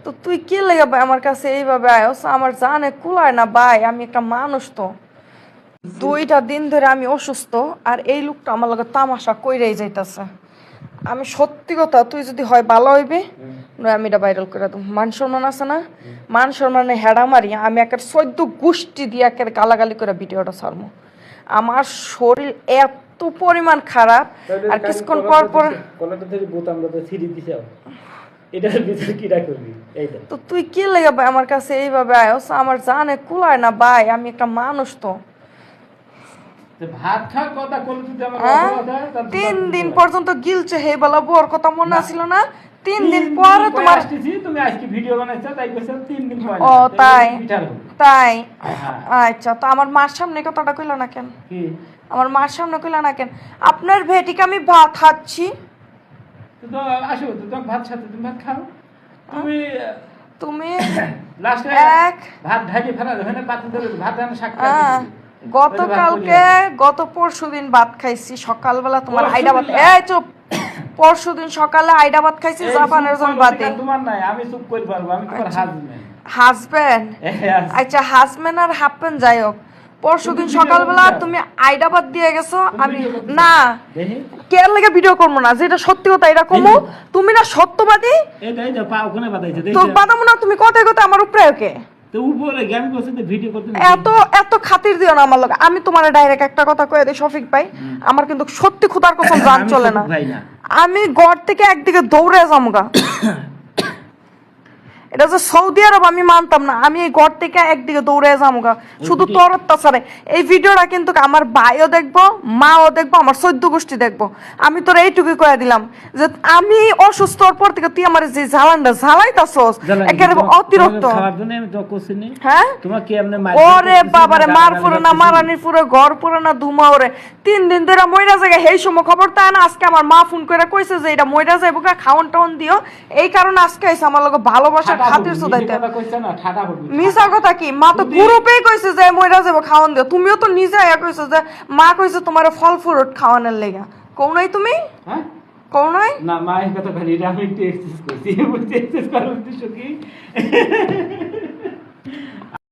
তো তুই কি লেগে ভাই আমার কাছে এইভাবে আয়স? আমার জানে কুলায় না ভাই, আমি একটা মানুষ। তো 2টা দিন ধরে আমি অসুস্থ, আর এই লোকটা আমার লগে তামাশা কইরাই যাইতাছে। আমি সত্যি কথা, তুই যদি হয় ভালো হইবে, নয় আমি এটা ভাইরাল করে দেবো। মান সম্মান আছে না, মান সম্মানে হেডা মারি আমি একের 14 গোষ্ঠী দিয়ে একের গালাগালি করে ভিডিওটা ছাড়বো। আমার শরীর এত পরিমাণ খারাপ, আর কিছুক্ষণ পর পর তো তুই কি লেগে ভাই আমার কাছে এইভাবে আয়স? আমার জানে কুলায় না ভাই, আমি একটা মানুষ। তো ভাত খাওয়ার কথা কোন 3 দিন পর্যন্ত গিলছে হে বলা বোর কথা মনে আছিল না? 3 দিন পরে তোমার তুমি আজকে ভিডিও বানাইছো তাই কইছো 3 দিন পরে। ও তাই তাই আচ্ছা, তো আমার মার সামনে কথাটা কইলা না কেন? কি আমার মার সামনে কইলা না কেন? আপনার ভেটিকে আমি ভাত খাচ্ছি। তো আসো তো তুমি ভাত সাথে তুমি ভাত খাও। তুমি তুমি লাস্টে এক ভাত ঢালি ফেলা ধরে পাতে ধরে ভাত রান্না শাক গতকালকে গত পরশুদিন ভাত খাইছি সকালবেলা, তোমার আইডা ভাত। এই চুপ, পরশুদিন সকালে আইডা ভাত খাইছি জাপানের জন ভাতে। তোমার নাই, আমি চুপ করি পারবো, আমি তোমার হাজবেন্ড। আচ্ছা হাজবেন্ড আর হাজবেন্ড যাই হোক, পরশুদিন সকালবেলা তুমি আইডা ভাত দিয়ে গেছো। আমি না কেয়ার লেগে ভিডিও করবো না, যেটা সত্যি কথা এটা কমো। তুমি না সত্যবাদী, তো বাদামো না তুমি কথায় কথায় আমার উপরে ওকে এত এত খাতির দিও না আমার লোক। আমি তোমার ডাইরেক্ট একটা কথা কয়ে দিই শফিক ভাই, আমার কিন্তু সত্যি খুদার কসম জান চলে না। আমি ঘর থেকে একদিকে দৌড়ে যামগা। এটা যে সৌদি আরব আমি মানতাম না, আমি এই ঘর থেকে একদিকে দৌড়ে যামগা শুধু তোর অত্যাচারে। এই ভিডিওটা কিন্তু আমার ভাইও দেখবো, মাও দেখবো, আমার 14 গোষ্ঠী দেখবো। আমি তোর এইটুকুই কয়ে দিলাম যে আমি অসুস্থর পর থেকে তুই আমার যে জ্বালানটা জ্বালাইতাছস একেবারে অতিরিক্ত। হ্যাঁ ওরে বাবারে, মার পুরো না মারানির পুরো ঘর পুরো না ধুমা ওরে। 3 দিন ধরে মইরা জায়গায় সেই সময় খবর তা না। আজকে আমার মা ফোন করে কইছে যে এটা মইরা যাইব, খাওয়ান টাউন দিও। এই কারণে আজকে আইছে আমার লগে ভালোবাসা খাতির সুদাইতে। মিছা কথা কি, মা তো গ্রুপেই কইছে যে মইরা যাবো খাওয়ান দিও। তুমিও তো নিজে আয়া কইছো যে মা কইছে তোমার ফল ফ্রুট খাওয়ানোর লেগা। কও নাই তুমি? হ্যাঁ কও নাই না, মা এই কথা খালি আমি একটু এক্সারসাইজ করছি। এক্সারসাইজ করার উদ্দেশ্য কি?